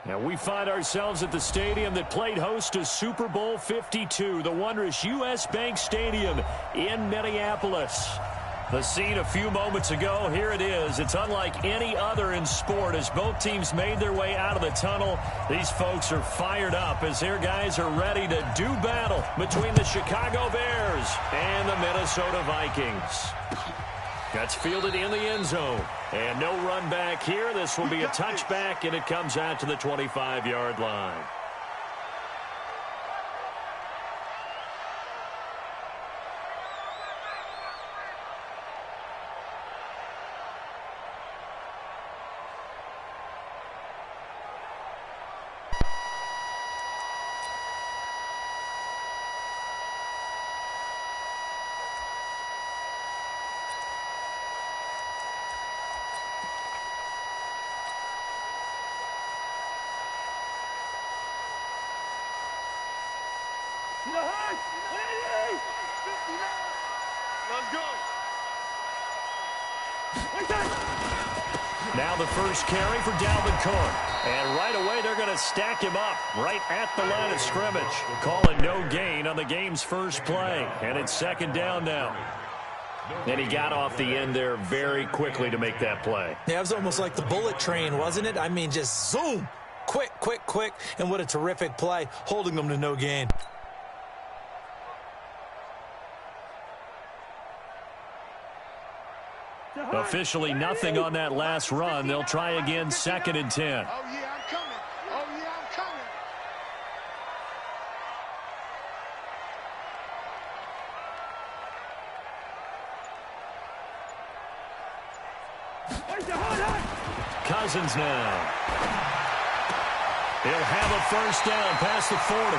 And we find ourselves at the stadium that played host to Super Bowl 52, the wondrous U.S. Bank Stadium in Minneapolis. The scene a few moments ago, here it is. It's unlike any other in sport as both teams made their way out of the tunnel. These folks are fired up as their guys are ready to do battle between the Chicago Bears and the Minnesota Vikings. That's fielded in the end zone. And no run back here. This will be a touchback, and it comes out to the 25-yard line. Now the first carry for Dalvin Cook. And right away they're going to stack him up right at the line of scrimmage. Calling no gain on the game's first play. And it's second down now. And he got off the end there very quickly to make that play. Yeah, it was almost like the bullet train, wasn't it? I mean, just zoom. Quick, quick, quick. And what a terrific play, holding them to no gain. Officially nothing on that last run. They'll try again, second and 10. Oh, yeah, I'm coming. Oh, yeah, I'm coming. Cousins now. He'll have a first down past the 40.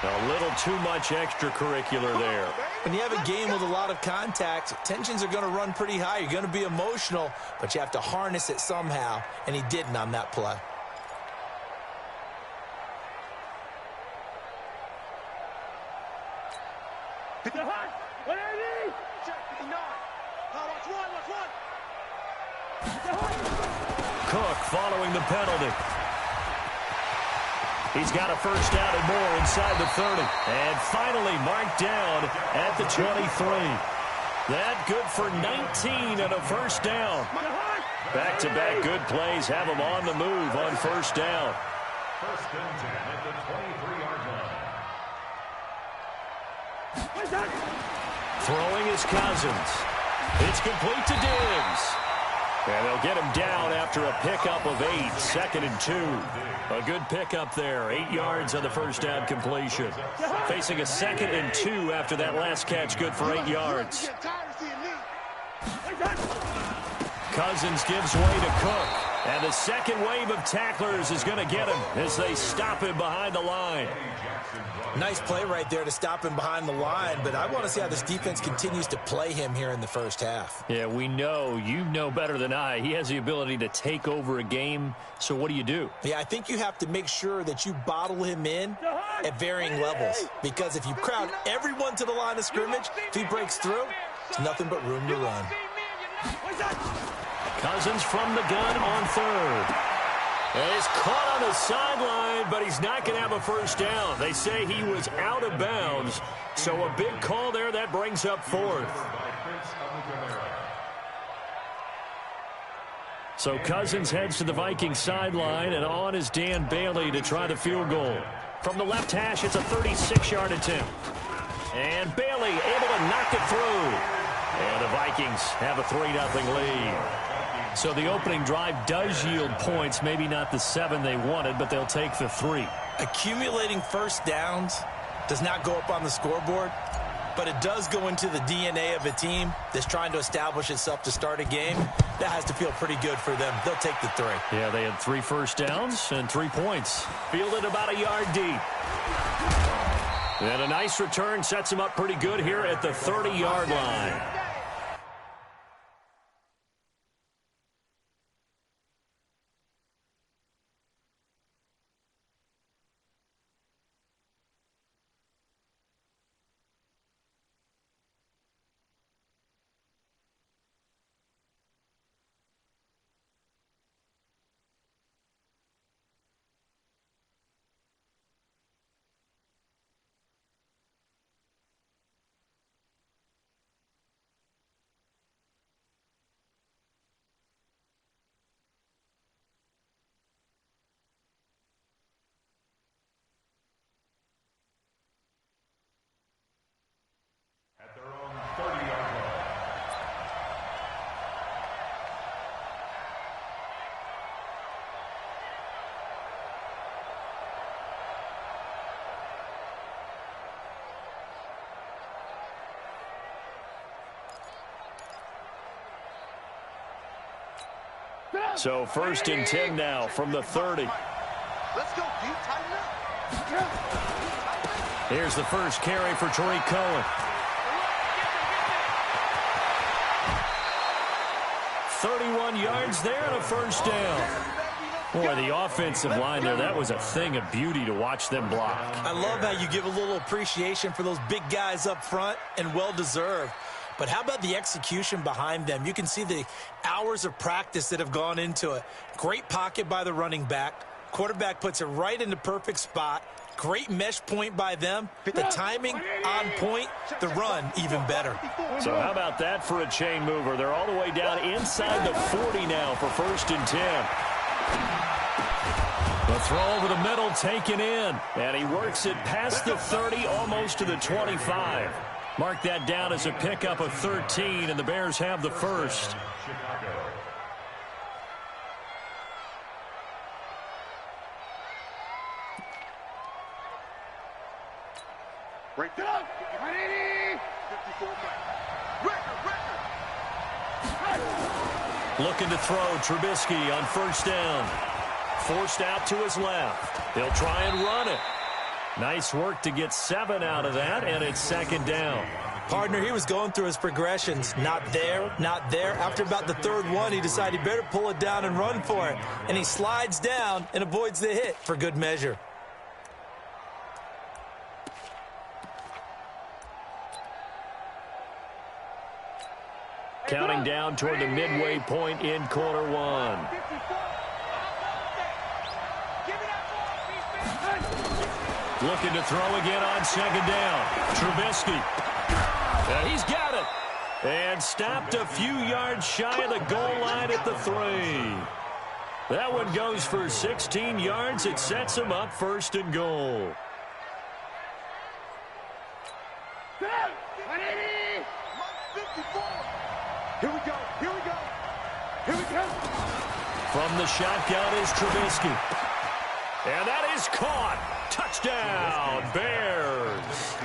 A little too much extracurricular there. When you have a game with a lot of contact, tensions are going to run pretty high. You're going to be emotional, but you have to harness it somehow, and he didn't on that play. Cook following the penalty. He's got a first down and more inside the 30. And finally marked down at the 23. That good for 19 and a first down. Back-to-back good plays have him on the move on first down. First and 10 at the 23-yard line. Throwing is Cousins. It's complete to Diggs. And they'll get him down after a pickup of 8, second and 2. A good pickup there, 8 yards on the first down completion. Facing a second and 2 after that last catch, good for 8 yards. Cousins gives way to Cook. And the second wave of tacklers is going to get him as they stop him behind the line. Nice play right there to stop him behind the line, but I want to see how this defense continues to play him here in the first half. Yeah, we know. You know better than I. He has the ability to take over a game, so what do? Yeah, I think you have to make sure that you bottle him in at varying levels, because if you crowd everyone to the line of scrimmage, if he breaks through, it's nothing but room to run. Cousins from the gun on third. And he's caught on the sideline, but he's not going to have a first down. They say he was out of bounds, so a big call there. That brings up fourth. So Cousins heads to the Vikings sideline, and on is Dan Bailey to try the field goal. From the left hash, it's a 36-yard attempt. And Bailey able to knock it through. And the Vikings have a 3-0 lead. So the opening drive does yield points, maybe not the 7 they wanted, but they'll take the 3. Accumulating first downs does not go up on the scoreboard, but it does go into the DNA of a team that's trying to establish itself to start a game. That has to feel pretty good for them. They'll take the 3. Yeah, they had 3 first downs and 3 points. Fielded about a yard deep. And a nice return sets them up pretty good here at the 30-yard line. So 1st and 10 now from the 30. Let's go, deep, tighten up. Here's the first carry for Tariq Cohen. 31 yards there and a first down. Boy, the offensive line there, that was a thing of beauty to watch them block. I love how you give a little appreciation for those big guys up front, and well-deserved. But how about the execution behind them? You can see the hours of practice that have gone into it. Great pocket by the running back. Quarterback puts it right in the perfect spot. Great mesh point by them. The timing on point. The run even better. So how about that for a chain mover? They're all the way down inside the 40 now for 1st and 10. The throw over the middle taken in. And he works it past the 30, almost to the 25. Mark that down as a pickup of 13, and the Bears have the first. Break it up. 54 record. Looking to throw Trubisky on 1st down. Forced out to his left. He'll try and run it. Nice work to get 7 out of that, and it's 2nd down. Partner, he was going through his progressions. Not there, not there. After about the 3rd one, he decided he better pull it down and run for it. And he slides down and avoids the hit for good measure. Counting down toward the midway point in quarter 1. Looking to throw again on 2nd down. Trubisky. He's got it. And stopped a few yards shy of the goal line at the 3. That one goes for 16 yards. It sets him up 1st and goal. Here we go. Here we go. Here we go. From the shotgun is Trubisky. And that is caught. Touchdown, Bears.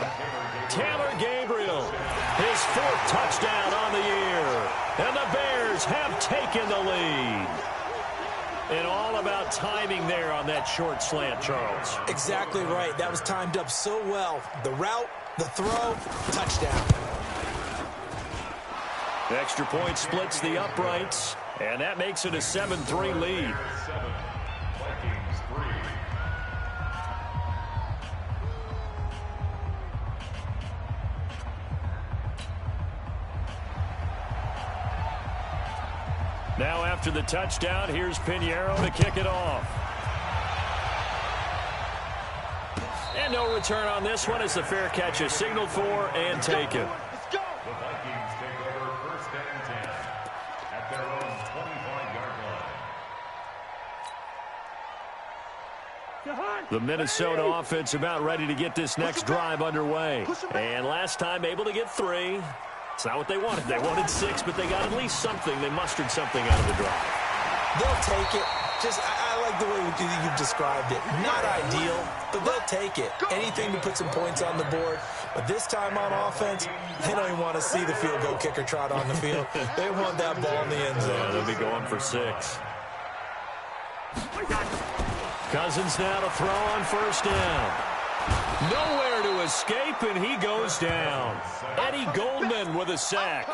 Taylor Gabriel, his 4th touchdown on the year. And the Bears have taken the lead. And all about timing there on that short slant, Charles. Exactly right. That was timed up so well. The route, the throw, touchdown. The extra point splits the uprights, and that makes it a 7-3 lead. Now after the touchdown, here's Pinheiro to kick it off. And no return on this one as the fair catch is signaled for and taken. Let's go. The Vikings take over 1st and 10 at their own 25-yard line. The Minnesota offense about ready to get this next drive underway. And last time able to get 3. It's not what they wanted. They wanted 6, but they got at least something. They mustered something out of the drive. They'll take it. I like the way you've described it. Not ideal, but they'll take it. Anything to put some points on the board. But this time on offense, they don't even want to see the field goal kicker trot on the field. They want that ball in the end zone. Yeah, they'll be going for 6. Cousins now to throw on 1st down. Nowhere to escape, and he goes down. Eddie Goldman with a sack.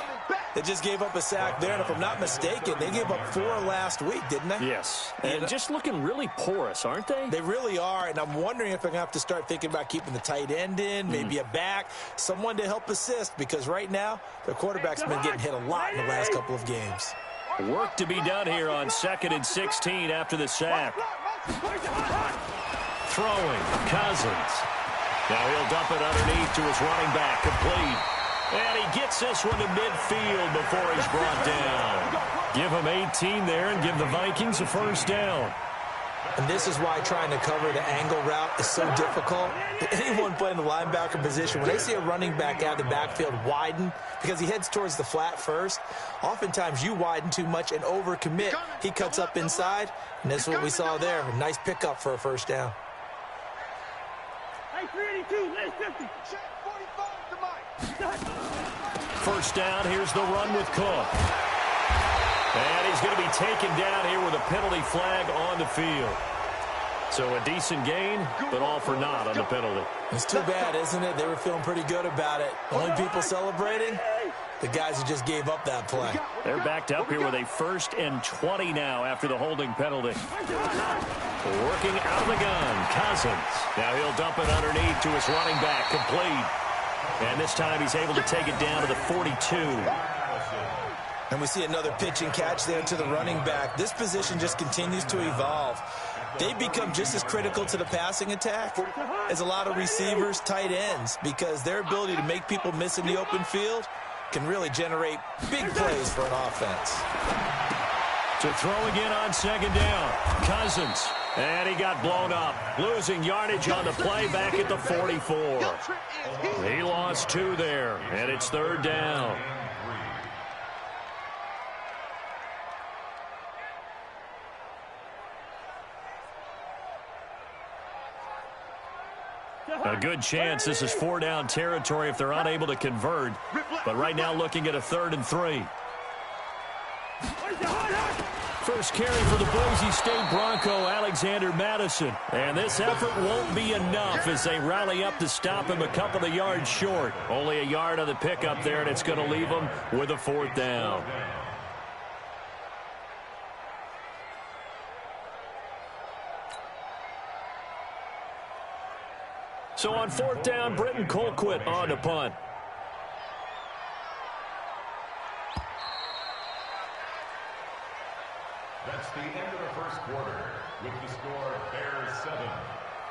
They just gave up a sack there, and if I'm not mistaken, they gave up 4 last week, didn't they? Yes, and just looking really porous, aren't they? They really are, and I'm wondering if they're going to have to start thinking about keeping the tight end in, maybe a back, someone to help assist, because right now, their quarterback's been getting hit a lot in the last couple of games. Work to be done here on 2nd and 16 after the sack. Throwing, Cousins. Now he'll dump it underneath to his running back, complete. And he gets this one to midfield before he's brought down. Give him 18 there and give the Vikings a 1st down. And this is why trying to cover the angle route is so difficult. Anyone playing the linebacker position, when they see a running back out of the backfield widen, because he heads towards the flat first, oftentimes you widen too much and overcommit. He cuts up inside, and that's what we saw there. A nice pickup for a 1st down. 1st down, here's the run with Cook. And he's going to be taken down here with a penalty flag on the field. So a decent gain, but all for naught on the penalty. It's too bad, isn't it? They were feeling pretty good about it. Only people celebrating, the guys who just gave up that play. They're backed up here with a 1st and 20 now after the holding penalty. Working out of the gun, Cousins. Now he'll dump it underneath to his running back, complete. And this time he's able to take it down to the 42. And we see another pitch and catch there to the running back. This position just continues to evolve. They've become just as critical to the passing attack as a lot of receivers, tight ends, because their ability to make people miss in the open field can really generate big plays for an offense. To throw again on 2nd down, Cousins. And he got blown up, losing yardage on the play back at the 44. He lost 2 there, and it's 3rd down. A good chance this is 4-down territory if they're unable to convert. But right now looking at a 3rd and 3. First carry for the Boise State Bronco, Alexander Madison. And this effort won't be enough as they rally up to stop him a couple of yards short. Only a yard on the pickup there, and it's going to leave him with a 4th down. So on 4th down, Britton Colquitt on to punt. That's the end of the first quarter with the score Bears 7,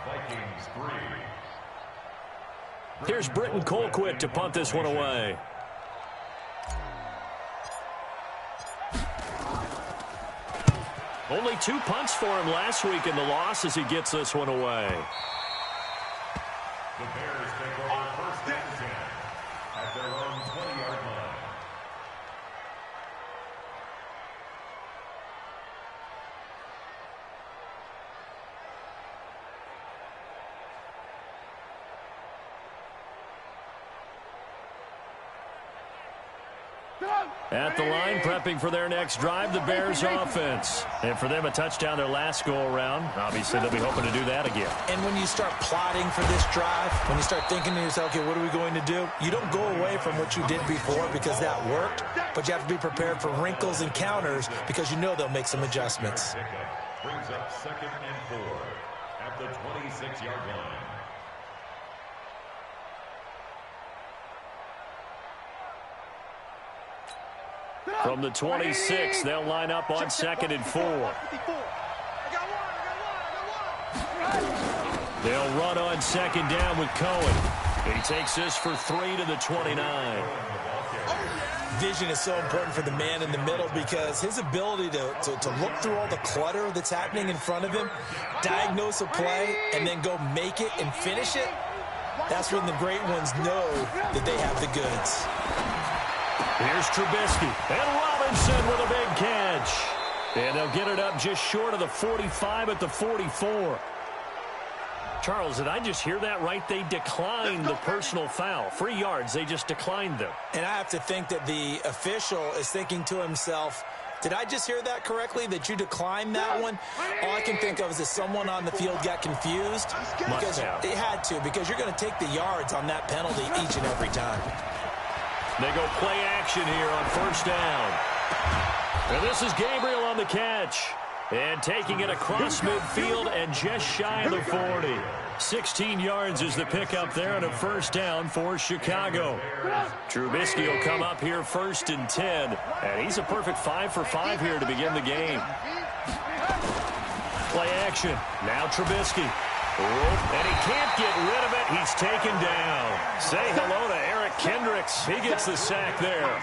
Vikings 3. Here's Britton Colquitt to punt this one away. Only 2 punts for him last week in the loss as he gets this one away. The Bears take over 1st and 10 at their own 20-yard line. At the line, prepping for their next drive, the Bears offense. And for them, a touchdown their last go-around. Obviously, they'll be hoping to do that again. And when you start plotting for this drive, when you start thinking to yourself, okay, what are we going to do? You don't go away from what you did before because that worked, but you have to be prepared for wrinkles and counters because you know they'll make some adjustments. Brings up 2nd and 4 at the 26-yard line. From the 26, they'll line up on 2nd and 4. They'll run on 2nd down with Cohen. He takes this for 3 to the 29. Vision is so important for the man in the middle because his ability to look through all the clutter that's happening in front of him, diagnose a play, and then go make it and finish it, that's when the great ones know that they have the goods. Here's Trubisky, and Robinson with a big catch. And they'll get it up just short of the 45 at the 44. Charles, did I just hear that right? They declined the personal foul. 3 yards, they just declined them. And I have to think that the official is thinking to himself, did I just hear that correctly, that you declined that one? All I can think of is that someone on the field got confused. Because it had to, because you're going to take the yards on that penalty each and every time. They go play action here on 1st down. And this is Gabriel on the catch. And taking it across midfield and just shy of the 40. 16 yards is the pickup there and a 1st down for Chicago. Trubisky will come up here 1st and 10. And he's a perfect 5 for 5 here to begin the game. Play action. Now Trubisky. And he can't get rid of it. He's taken down. Say hello to Eric Kendricks. He gets the sack there.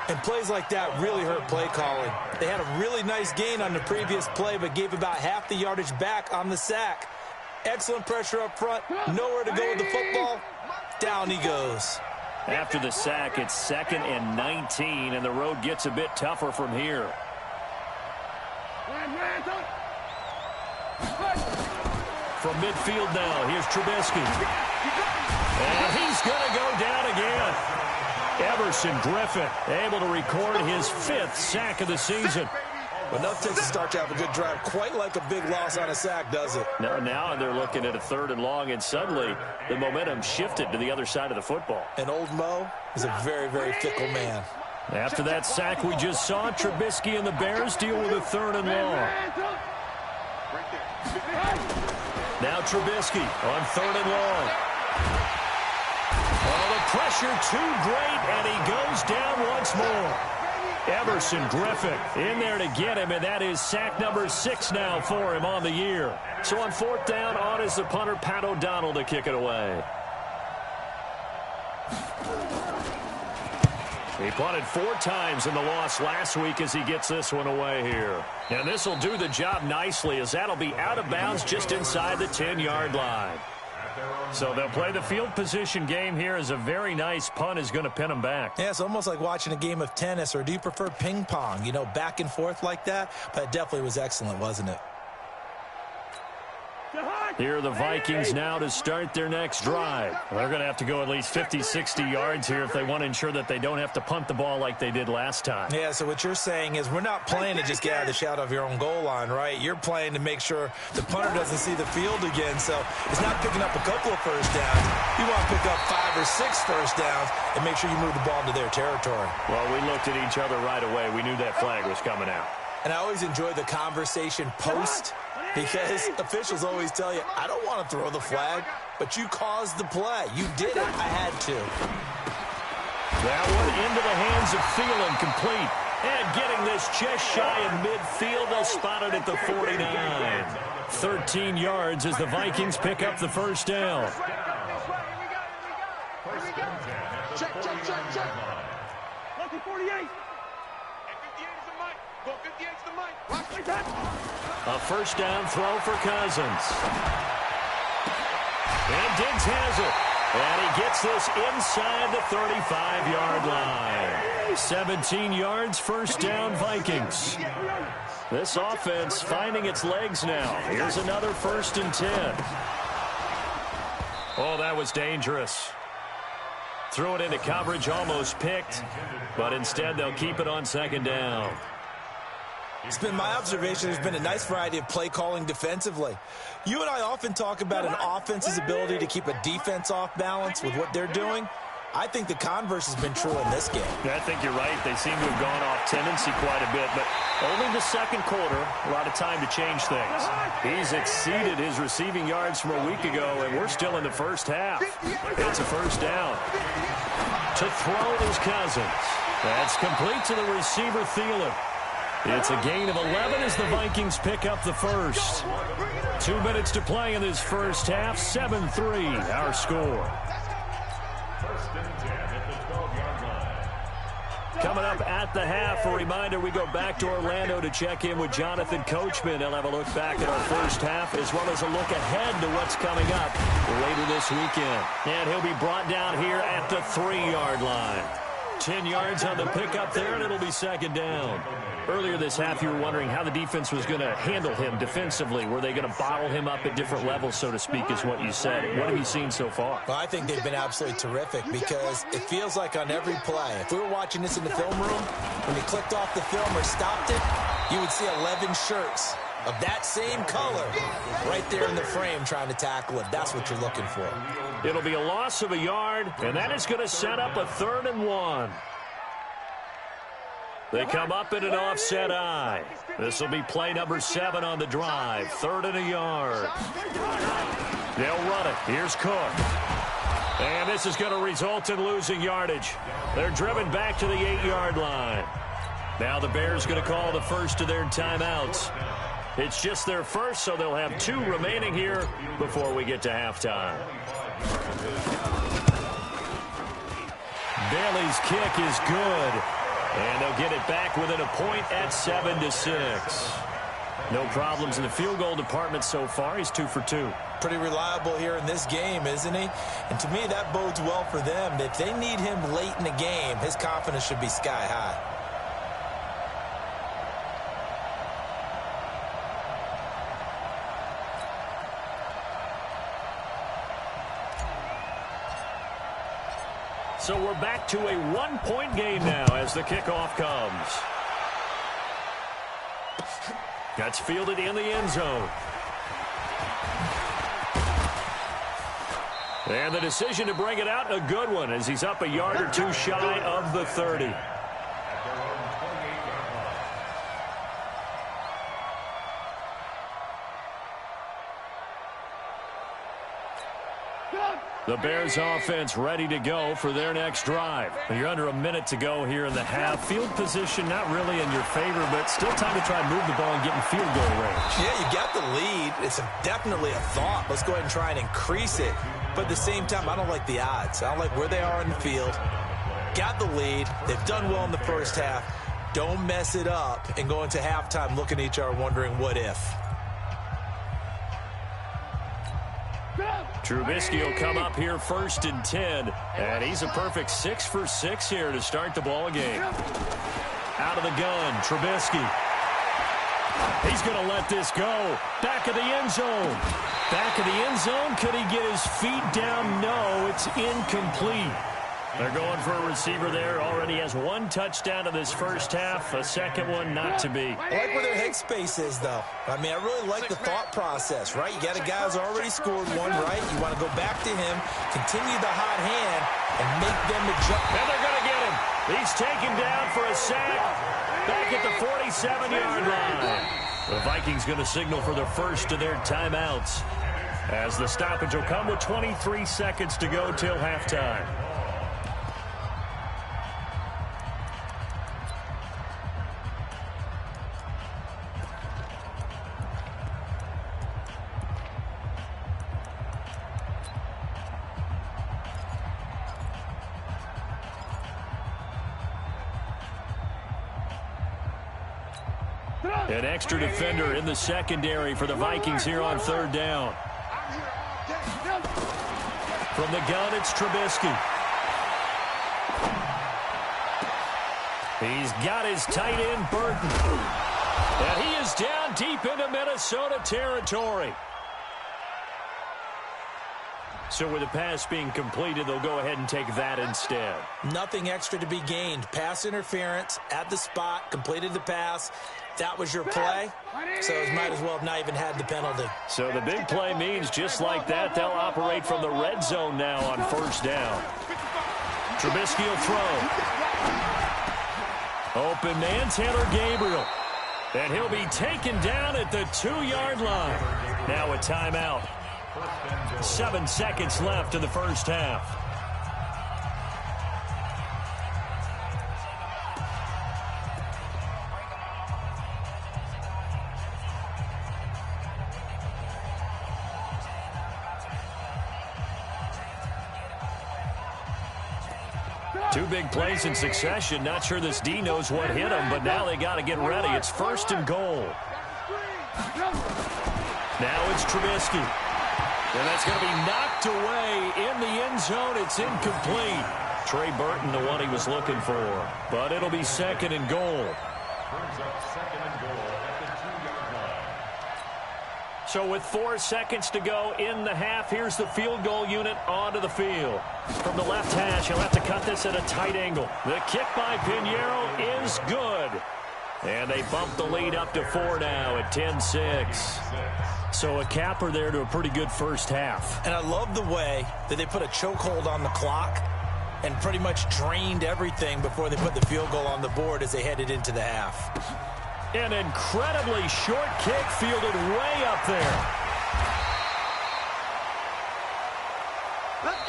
And plays like that really hurt play calling. They had a really nice gain on the previous play, but gave about half the yardage back on the sack. Excellent pressure up front. Nowhere to go with the football. Down he goes. After the sack, it's 2nd and 19, and the road gets a bit tougher from here. From midfield now, here's Trubisky. And he's going to go down again. Everson Griffin able to record his 5th sack of the season. Enough takes to start to have a good drive. Quite like a big loss on a sack, does it? Now they're looking at a 3rd and long, and suddenly the momentum shifted to the other side of the football. And old Mo is a very, very fickle man. After that sack we just saw, Trubisky and the Bears deal with a 3rd and long. Now Trubisky on 3rd and long. Oh, the pressure too great, and he goes down once more. Everson Griffin in there to get him, and that is sack number 6 now for him on the year. So on 4th down, on is the punter, Pat O'Donnell, to kick it away. He punted 4 times in the loss last week as he gets this one away here. And this will do the job nicely, as that'll be out of bounds just inside the 10-yard line. So they'll play the field position game here, as a very nice punt is going to pin them back. Yeah, it's almost like watching a game of tennis, or do you prefer ping pong? You know, back and forth like that? But it definitely was excellent, wasn't it? Here are the Vikings now to start their next drive. They're going to have to go at least 50, 60 yards here if they want to ensure that they don't have to punt the ball like they did last time. Yeah, so what you're saying is we're not playing to just get out of the shadow of your own goal line, right? You're playing to make sure the punter doesn't see the field again. So it's not picking up a couple of first downs. You want to pick up 5 or 6 first downs and make sure you move the ball into their territory. Well, we looked at each other right away. We knew that flag was coming out. And I always enjoy the conversation post, because officials always tell you, I don't want to throw the flag, but you caused the play. You did it. I had to. That one into the hands of Thielen, complete. And getting this just shy of midfield, they'll spot it at the 49. 13 yards as the Vikings pick up the first down. Check. Lucky 48. Go 58's the mic. Watch like that. A first down throw for Cousins. And Diggs has it. And he gets this inside the 35-yard line. 17 yards, first down, Vikings. This offense finding its legs now. Here's another 1st and 10. Oh, that was dangerous. Threw it into coverage, almost picked. But instead, they'll keep it on 2nd down. It's been my observation there's been a nice variety of play calling defensively. You and I often talk about an offense's ability to keep a defense off balance with what they're doing. I think the converse has been true in this game. I think you're right. They seem to have gone off tendency quite a bit, but only the 2nd quarter, a lot of time to change things. He's exceeded his receiving yards from a week ago, and we're still in the first half. It's a first down. To throw is Cousins. That's complete to the receiver, Thielen. It's a gain of 11 as the Vikings pick up the first. 2 minutes to play in this first half. 7-3, our score. Coming up at the half, a reminder, we go back to Orlando to check in with Jonathan Coachman. He'll have a look back at our first half, as well as a look ahead to what's coming up later this weekend. And he'll be brought down here at the 3-yard line. 10 yards on the pickup there, and it'll be 2nd down. Earlier this half, you were wondering how the defense was going to handle him defensively. Were they going to bottle him up at different levels, so to speak, is what you said. What have you seen so far? Well, I think they've been absolutely terrific, because it feels like on every play, if we were watching this in the film room, when he clicked off the film or stopped it, you would see 11 shirts of that same color right there in the frame trying to tackle it. That's what you're looking for. It'll be a loss of a yard, and that is going to set up a 3rd and 1. They come up in an offset eye. This will be play number 7 on the drive. 3rd and a yard. They'll run it. Here's Cook. And this is going to result in losing yardage. They're driven back to the 8-yard line. Now the Bears going to call the first of their timeouts. It's just their first, so they'll have 2 remaining here before we get to halftime. Bailey's kick is good. And they'll get it back within a point at 7-6. No problems in the field goal department so far. He's 2 for 2. Pretty reliable here in this game, isn't he? And to me, that bodes well for them. If they need him late in the game, his confidence should be sky high. So we're back to a one-point game now as the kickoff comes. That's fielded in the end zone. And the decision to bring it out, a good one, as he's up a yard or two shy of the 30. The Bears offense ready to go for their next drive. You're under a minute to go here in the half. Field position not really in your favor, but still time to try and move the ball and get in field goal range. Yeah, you got the lead. It's definitely a thought. Let's go ahead and try and increase it. But at the same time, I don't like the odds. I don't like where they are in the field. Got the lead. They've done well in the first half. Don't mess it up and go into halftime looking at each other wondering what if. Trubisky will come up here 1st and 10, and he's a perfect 6 for 6 here to start the ball game. Out of the gun, Trubisky. He's going to let this go. Back of the end zone. Back of the end zone. Could he get his feet down? No, it's incomplete. They're going for a receiver there. Already has one touchdown in this first half. A second one not to be. I like where their head space is, though. I mean, I really like the thought process, right? You got a guy who's already scored one, right? You want to go back to him, continue the hot hand, and make them adjust. And they're going to get him. He's taken down for a sack. Back at the 47-yard line. The Vikings going to signal for the first of their timeouts, as the stoppage will come with 23 seconds to go till halftime. An extra defender in the secondary for the Vikings here on 3rd down. From the gun, it's Trubisky. He's got his tight end, Burton. And he is down deep into Minnesota territory. So with the pass being completed, they'll go ahead and take that instead. Nothing extra to be gained. Pass interference at the spot, completed the pass. That was your play, so it might as well have not even had the penalty. So the big play means just like that, they'll operate from the red zone now on 1st down. Trubisky will throw. Open man, Taylor Gabriel. And he'll be taken down at the 2-yard line. Now a timeout. 7 seconds left in the first half. Two big plays in succession. Not sure this D knows what hit him, but now they got to get ready. It's 1st and goal. Now it's Trubisky. And that's going to be knocked away in the end zone. It's incomplete. Trey Burton, the one he was looking for. But it'll be 2nd and goal. Brings up 2nd and goal at the 2-yard line. So with 4 seconds to go in the half, here's the field goal unit onto the field. From the left hash, he'll have to cut this at a tight angle. The kick by Pinheiro is good. And they bump the lead up to 4 now at 10-6. So a capper there to a pretty good first half. And I love the way that they put a chokehold on the clock and pretty much drained everything before they put the field goal on the board as they headed into the half. An incredibly short kick fielded way up there.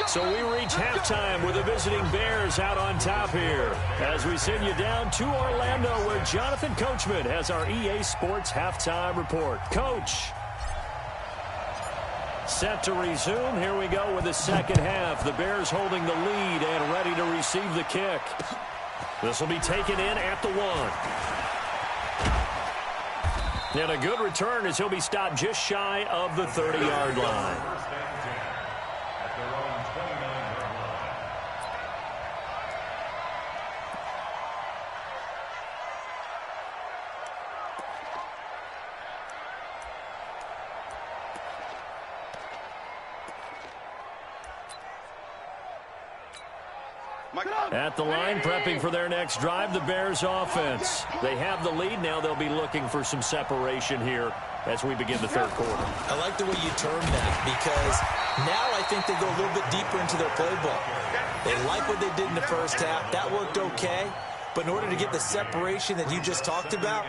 So we reach halftime with the visiting Bears out on top here as we send you down to Orlando where Jonathan Coachman has our EA Sports halftime report. Coach. Set to resume. Here we go with the second half. The Bears holding the lead and ready to receive the kick. This will be taken in at the 1. And a good return as he'll be stopped just shy of the 30-yard line. At the line, prepping for their next drive, the Bears offense. They have the lead. Now they'll be looking for some separation here as we begin the third quarter. I like the way you term that because now I think they go a little bit deeper into their playbook. They like what they did in the first half. That worked okay. But in order to get the separation that you just talked about,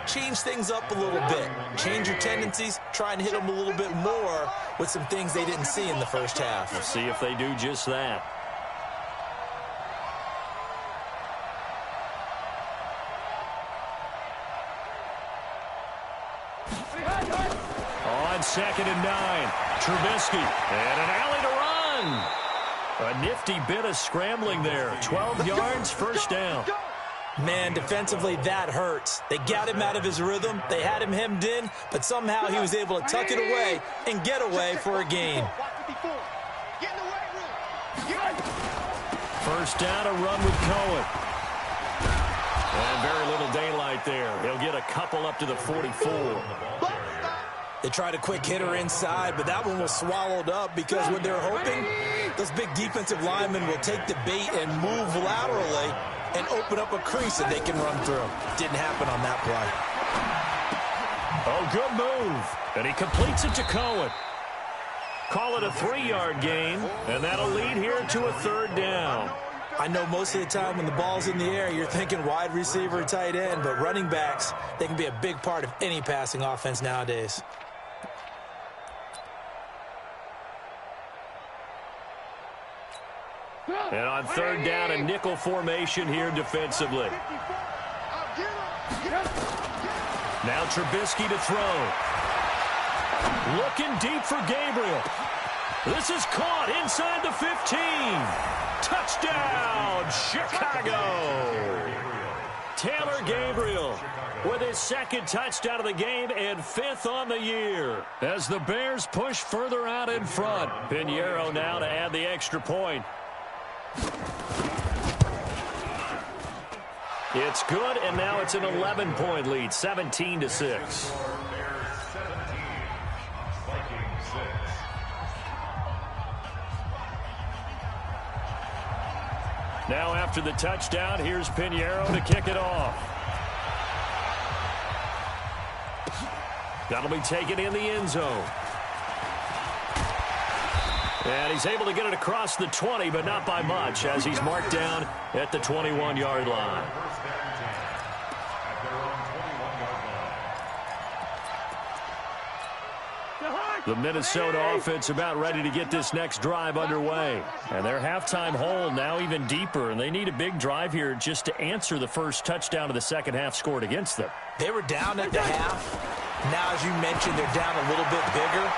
change things up a little bit. Change your tendencies. Try and hit them a little bit more with some things they didn't see in the first half. We'll see if they do just that. On 2nd and 9, Trubisky, and an alley to run. A nifty bit of scrambling there. 12 yards, first down. Man, defensively, that hurts. They got him out of his rhythm. They had him hemmed in, but somehow he was able to tuck it away and get away for a gain. First down, a run with Cohen. And very little daylight there. He'll get a couple up to the 44. They tried a quick hitter inside, but that one was swallowed up because what they're hoping, those big defensive linemen will take the bait and move laterally and open up a crease that they can run through. Didn't happen on that play. Oh, good move. And he completes it to Cohen. Call it a 3-yard gain, and that'll lead here to a third down. I know most of the time when the ball's in the air, you're thinking wide receiver, tight end, but running backs, they can be a big part of any passing offense nowadays. And on third down, a nickel formation here defensively. Now Trubisky to throw. Looking deep for Gabriel. This is caught inside the 15. Touchdown, Chicago. Taylor Gabriel with his second touchdown of the game and 5th on the year. As the Bears push further out in front. Pinheiro now to add the extra point. It's good, and now it's an 11-point lead, 17-6. Now after the touchdown, here's Pinheiro to kick it off. That'll be taken in the end zone. And he's able to get it across the 20, but not by much, as he's marked down at the 21-yard line. The Minnesota offense about ready to get this next drive underway. And their halftime hole now even deeper, and they need a big drive here just to answer the first touchdown of the second half scored against them. They were down at the half. Now, as you mentioned, they're down a little bit bigger.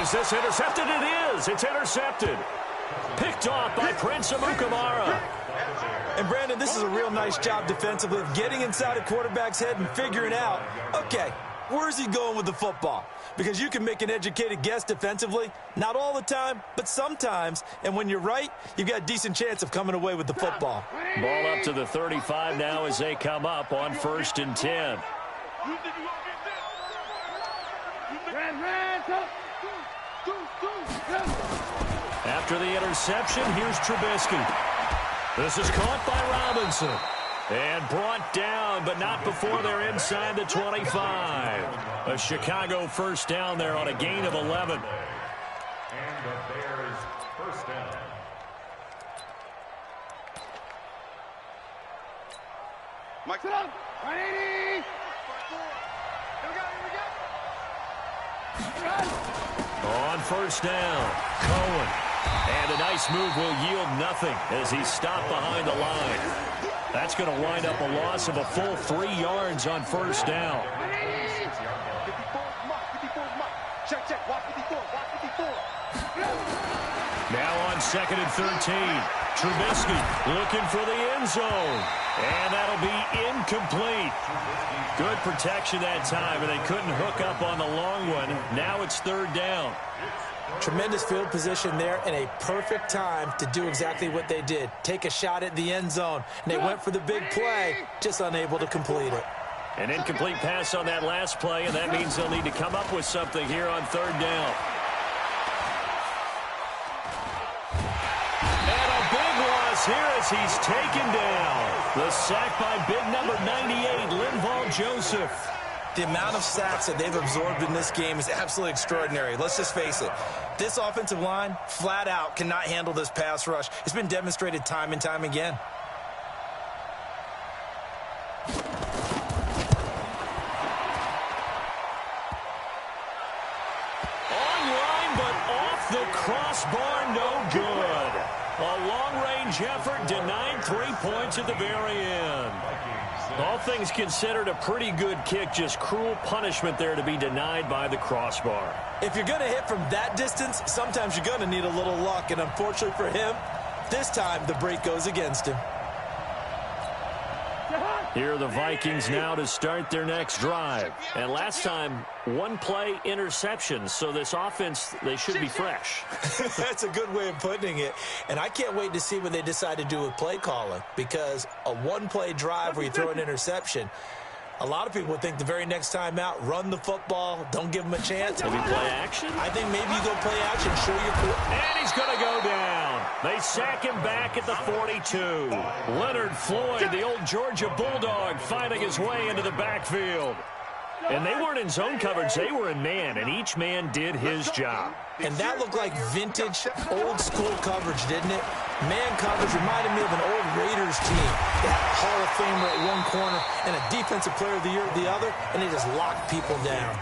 Is this intercepted? It is. It's intercepted. Picked off by Prince Amukamara. And, Brandon, this is a real nice job defensively of getting inside a quarterback's head and figuring out, okay, where's he going with the football? Because you can make an educated guess defensively. Not all the time, but sometimes. And when you're right, you've got a decent chance of coming away with the football. Ball up to the 35 now as they come up on 1st and 10. After the interception, here's Trubisky. This is caught by Robinson. And brought down, but not before they're inside the 25. A Chicago first down there on a gain of 11. And the Bears first down. Mike's it up. 180. On first down, Cohen. And a nice move will yield nothing as he's stopped behind the line. That's going to wind up a loss of a full 3 yards on first down. Now on 2nd and 13. Trubisky looking for the end zone. And that'll be incomplete. Good protection that time, and they couldn't hook up on the long one. Now it's 3rd down. Tremendous field position there and a perfect time to do exactly what they did. Take a shot at the end zone. And they went for the big play, just unable to complete it. An incomplete pass on that last play, and that means they'll need to come up with something here on 3rd down. And a big loss is here as he's taken down. The sack by big number 98, Linval Joseph. The amount of sacks that they've absorbed in this game is absolutely extraordinary. Let's just face it. This offensive line, flat out, cannot handle this pass rush. It's been demonstrated time and time again. Online, but off the crossbar, no good. A long-range effort denied 3 points at the very end. All things considered, a pretty good kick, just cruel punishment there to be denied by the crossbar. If you're going to hit from that distance, sometimes you're going to need a little luck, and unfortunately for him, this time the break goes against him. Here are the Vikings now to start their next drive. And last time, one-play interception, so this offense, they should be fresh. That's a good way of putting it. And I can't wait to see what they decide to do with play calling, because a one-play drive where you throw an interception, a lot of people would think the very next time out, run the football, don't give them a chance. Maybe play action? I think maybe you go play action, show your core. And he's going to go down. They sack him back at the 42. Leonard Floyd, the old Georgia Bulldog, finding his way into the backfield. And they weren't in zone coverage, they were in man, and each man did his job. And that looked like vintage, old-school coverage, didn't it? Man coverage reminded me of an old Raiders team. They had a Hall of Famer at one corner and a Defensive Player of the Year at the other, and they just locked people down.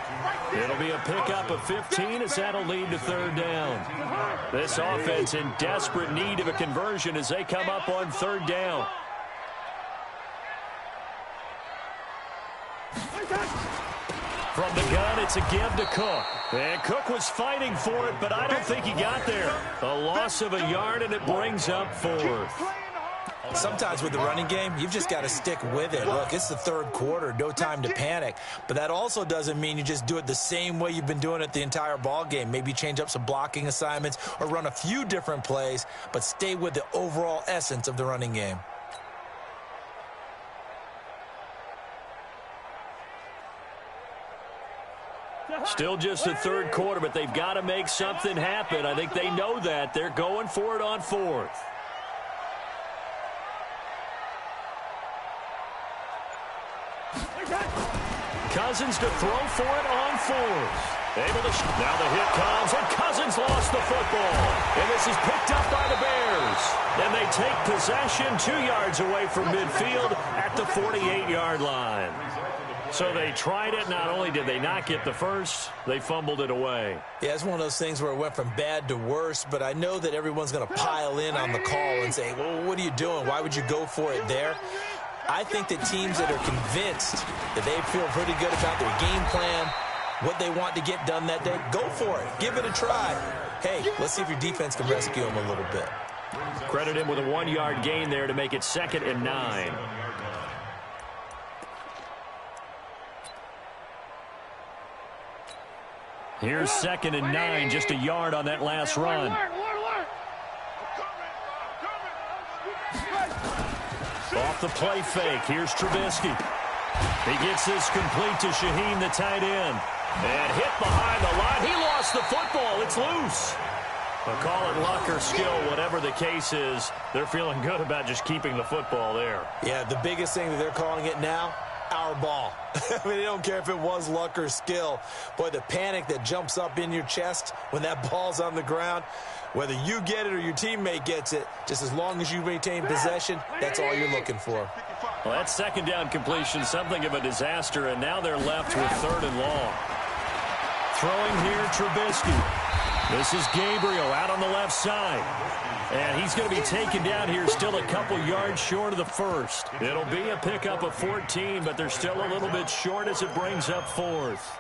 It'll be a pickup of 15 as that'll lead to third down. This offense in desperate need of a conversion as they come up on third down. From the gun, it's a give to Cook. And Cook was fighting for it, but I don't think he got there. A loss of a yard, and it brings up fourth. Sometimes with the running game, you've just got to stick with it. Look, it's the third quarter, no time to panic. But that also doesn't mean you just do it the same way you've been doing it the entire ball game. Maybe change up some blocking assignments or run a few different plays, but stay with the overall essence of the running game. Still just the third quarter, but they've got to make something happen. I think they know that. They're going for it on fourth. Cousins to throw for it on fourth. Able to now the hit comes, and Cousins lost the football. And this is picked up by the Bears. And they take possession 2 yards away from midfield at the 48-yard line. So they tried it. Not only did they not get the first, they fumbled it away. Yeah, it's one of those things where it went from bad to worse, but I know that everyone's going to pile in on the call and say, well, what are you doing? Why would you go for it there? I think that teams that are convinced that they feel pretty good about their game plan, what they want to get done that day, go for it. Give it a try. Hey, let's see if your defense can rescue them a little bit. Credit him with a 1-yard gain there to make it 2nd and 9. Here's 2nd and 9, just a yard on that last run. Off the play fake, here's Trubisky. He gets this complete to Shaheen, the tight end. And hit behind the line. He lost the football. It's loose. But call it luck or skill, whatever the case is, they're feeling good about just keeping the football there. Yeah, the biggest thing that they're calling it now, our ball. I mean, they don't care if it was luck or skill. Boy, the panic that jumps up in your chest when that ball's on the ground, whether you get it or your teammate gets it, just as long as you maintain possession, that's all you're looking for. Well, that 2nd down completion, something of a disaster, and now they're left with 3rd and long. Throwing here, Trubisky. This is Gabriel out on the left side. And he's going to be taken down here, still a couple yards short of the first. It'll be a pickup of 14, but they're still a little bit short as it brings up 4th.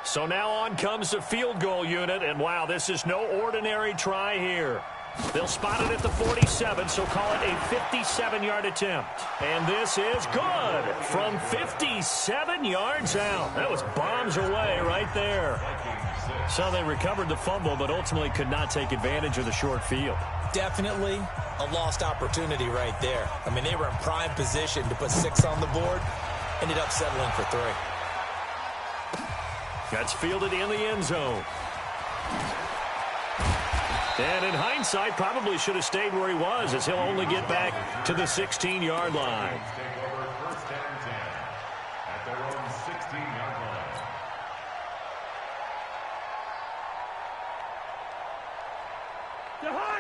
So now on comes the field goal unit, and wow, this is no ordinary try here. They'll spot it at the 47, so call it a 57-yard attempt. And this is good from 57 yards out. That was bombs away right there. So they recovered the fumble, but ultimately could not take advantage of the short field. Definitely a lost opportunity right there. I mean, they were in prime position to put 6 on the board, ended up settling for 3. That's fielded in the end zone. And in hindsight, probably should have stayed where he was, as he'll only get back to the 16-yard line. Take over first and 10 at their own 16-yard line.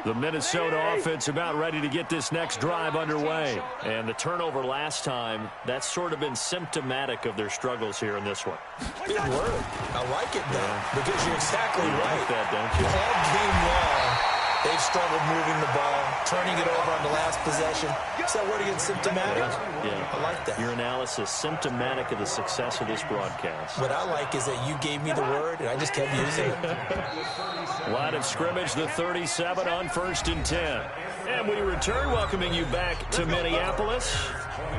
The Minnesota offense about ready to get this next drive underway. And the turnover last time, that's sort of been symptomatic of their struggles here in this one. Big word. I like it, though, because you're exactly right. Like that, don't you? All game long, they've struggled moving the ball, turning it over on the last possession. Is that word again, symptomatic? Yeah. I like that. Your analysis, symptomatic of the success of this broadcast. What I like is that you gave me the word, and I just kept using it. Line of scrimmage, the 37 on 1st and 10. And we return, welcoming you back to Minneapolis.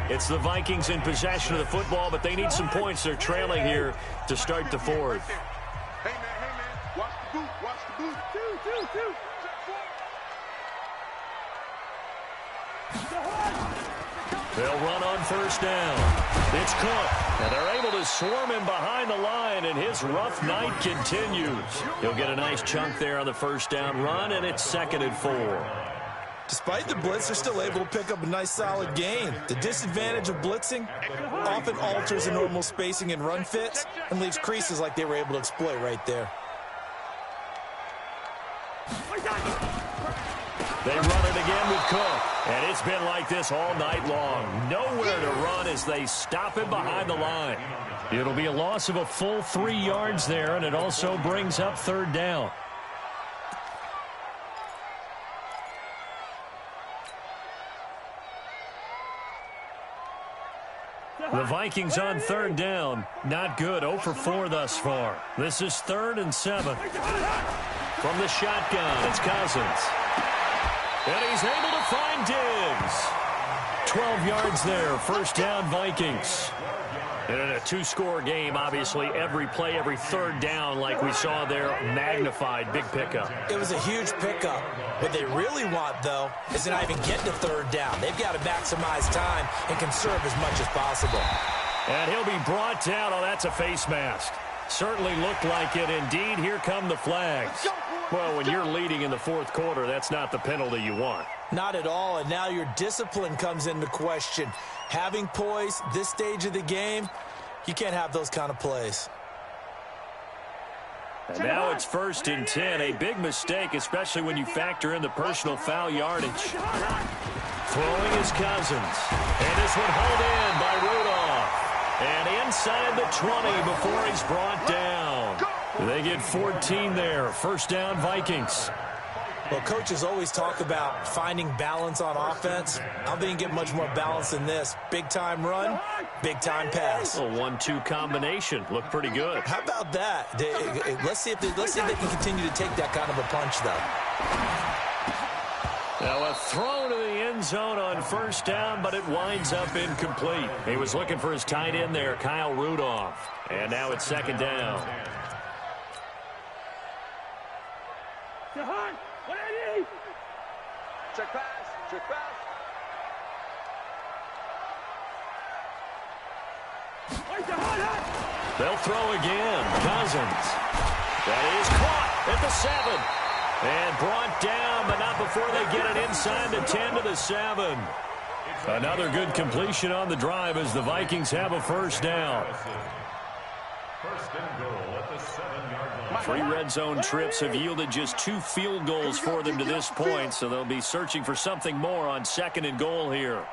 It's the Vikings in possession of the football, but they need some points. They're trailing here to start the fourth. Hey, man, watch the boot, watch the boot. Two. They'll run on 1st down. It's Cook, and they're able to swarm him behind the line, and his rough night continues. He'll get a nice chunk there on the 1st down run, and it's 2nd and 4. Despite the blitz, they're still able to pick up a nice, solid gain. The disadvantage of blitzing often alters the normal spacing and run fits and leaves creases like they were able to exploit right there. They run it again with Cook, and it's been like this all night long. Nowhere to run as they stop him behind the line. It'll be a loss of a full 3 yards there, and it also brings up 3rd down. The Vikings on 3rd down. Not good. 0 for 4 thus far. This is 3rd and 7. From the shotgun, it's Cousins. And he's able to find Diggs. 12 yards there. 1st down, Vikings. And in a 2-score game, obviously, every play, every 3rd down, like we saw there, magnified. Big pickup. It was a huge pickup. What they really want, though, is to not even get to 3rd down. They've got to maximize time and conserve as much as possible. And he'll be brought down. Oh, that's a face mask. Certainly looked like it. Indeed, here come the flags. Well, when you're leading in the 4th quarter, that's not the penalty you want. Not at all, and now your discipline comes into question. Having poise this stage of the game, you can't have those kind of plays. And now it's 1st and 10. A big mistake, especially when you factor in the personal foul yardage. Throwing is Cousins. And this one hauled in by Rudolph. And inside the 20 before he's brought down. They get 14 there. 1st down, Vikings. Well, coaches always talk about finding balance on offense. I don't think you get much more balance than this. Big-time run, big-time pass. A 1-2 combination. Looked pretty good. How about that? Let's see if they can continue to take that kind of a punch, though. Now a throw to the end zone on 1st down, but it winds up incomplete. He was looking for his tight end there, Kyle Rudolph. And now it's 2nd down. Check pass. They'll throw again. Cousins. That is caught at the 7. And brought down, but not before they get it inside the 10 to the 7. Another good completion on the drive as the Vikings have a 1st down. 1st and goal at the 7-yard line. 3 red zone trips have yielded just 2 field goals for them to this point, so they'll be searching for something more on 2nd and goal here.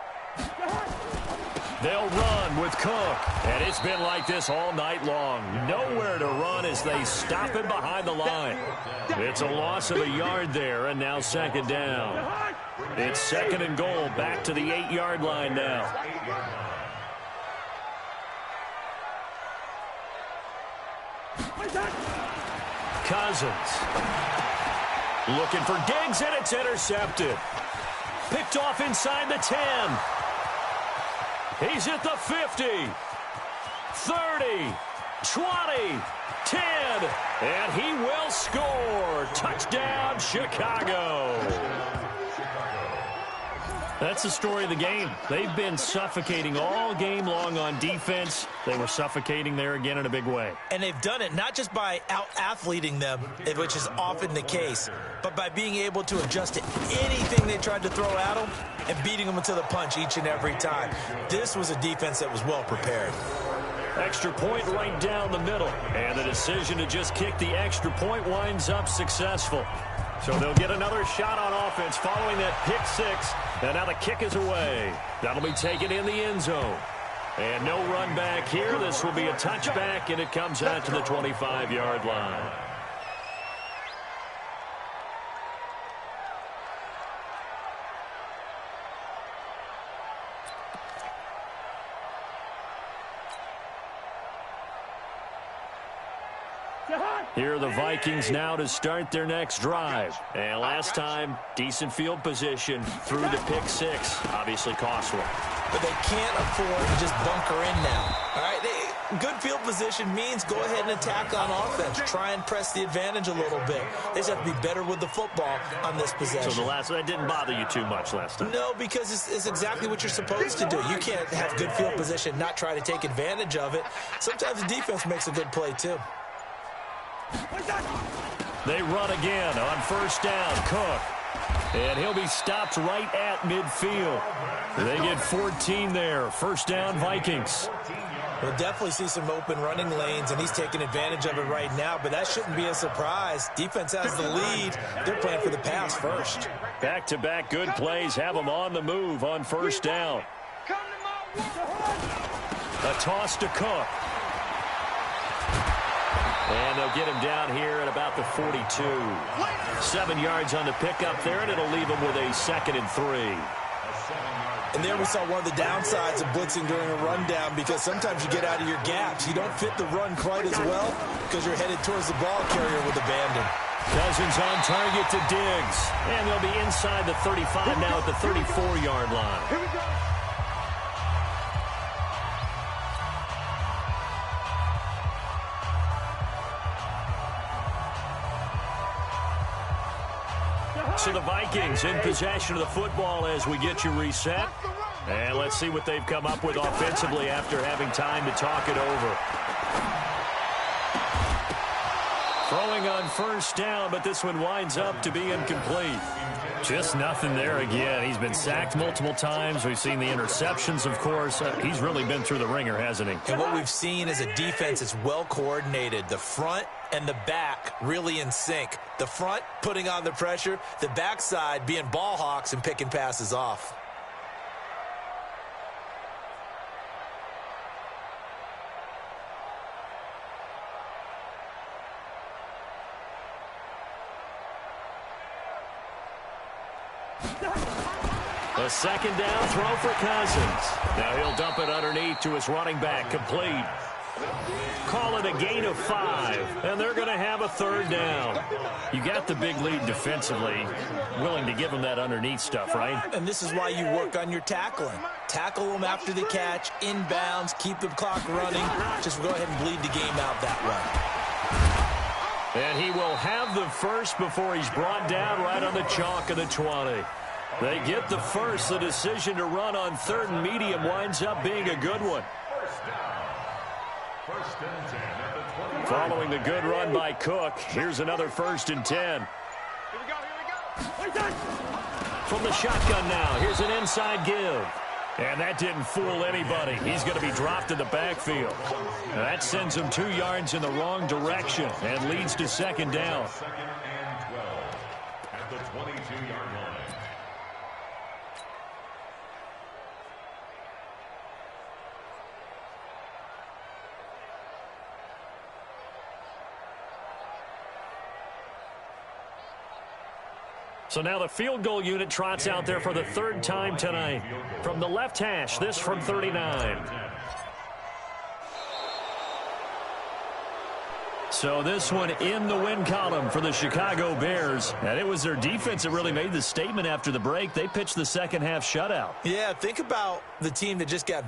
They'll run with Cook, and it's been like this all night long. Nowhere to run as they stop him behind the line. It's a loss of a yard there, and now 2nd down. It's 2nd and goal, back to the 8-yard line now. Cousins. Looking for Diggs, and it's intercepted. Picked off inside the 10. He's at the 50, 30, 20, 10, and he will score. Touchdown, Chicago. That's the story of the game. They've been suffocating all game long on defense. They were suffocating there again in a big way. And they've done it not just by out-athleting them, which is often the case, but by being able to adjust to anything they tried to throw at them and beating them into the punch each and every time. This was a defense that was well prepared. Extra point right down the middle. And the decision to just kick the extra point winds up successful. So they'll get another shot on offense following that pick six. And now the kick is away. That'll be taken in the end zone. And no run back here. This will be a touchback, and it comes out to the 25-yard line. Here are the Vikings now to start their next drive. And last time, decent field position through the pick six. Obviously costly. But they can't afford to just bunker in now. All right, good field position means go ahead and attack on offense. Try and press the advantage a little bit. They just have to be better with the football on this possession. So that didn't bother you too much last time? No, because it's exactly what you're supposed to do. You can't have good field position, not try to take advantage of it. Sometimes the defense makes a good play, too. They run again on first down. Cook. And he'll be stopped right at midfield. They get 14 there. First down, Vikings. We'll definitely see some open running lanes, and he's taking advantage of it right now, but that shouldn't be a surprise. Defense has the lead. They're playing for the pass first. Back-to-back good plays have them on the move on first down. A toss to Cook. And they'll get him down here at about the 42. 7 yards on the pickup there, and it'll leave him with a 2nd and 3. And there we saw one of the downsides of blitzing during a rundown, because sometimes you get out of your gaps. You don't fit the run quite as well because you're headed towards the ball carrier with abandon. Cousins on target to Diggs. And they'll be inside the 35 now at the 34-yard line. Here we go. So the Vikings in possession of the football as we get you reset. And let's see what they've come up with offensively after having time to talk it over. Throwing on first down, but this one winds up to be incomplete. Just nothing there again. He's been sacked multiple times. We've seen the interceptions, of course. He's really been through the ringer, hasn't he? And what we've seen is a defense that's well coordinated. The front and the back really in sync. The front putting on the pressure, the backside being ball hawks and picking passes off. A second down throw for Cousins. Now he'll dump it underneath to his running back, complete. Call it a gain of 5, and they're going to have a third down. You got the big lead defensively, willing to give them that underneath stuff, right? And this is why you work on your tackling. Tackle them after the catch, inbounds, keep the clock running. Just go ahead and bleed the game out that way. And he will have the first before he's brought down right on the chalk of the 20. They get the first. The decision to run on 3rd and medium winds up being a good one. Following the good run by Cook, here's another 1st and 10. Here we go. From the shotgun now, here's an inside give. And that didn't fool anybody. He's going to be dropped in the backfield. That sends him 2 yards in the wrong direction and leads to 2nd down. 2nd and 12 at the 22-yard line. So now the field goal unit trots out there for the 3rd time tonight. From the left hash, this from 39. So this one in the win column for the Chicago Bears. And it was their defense that really made the statement after the break. They pitched the second half shutout. Yeah, think about the team that just got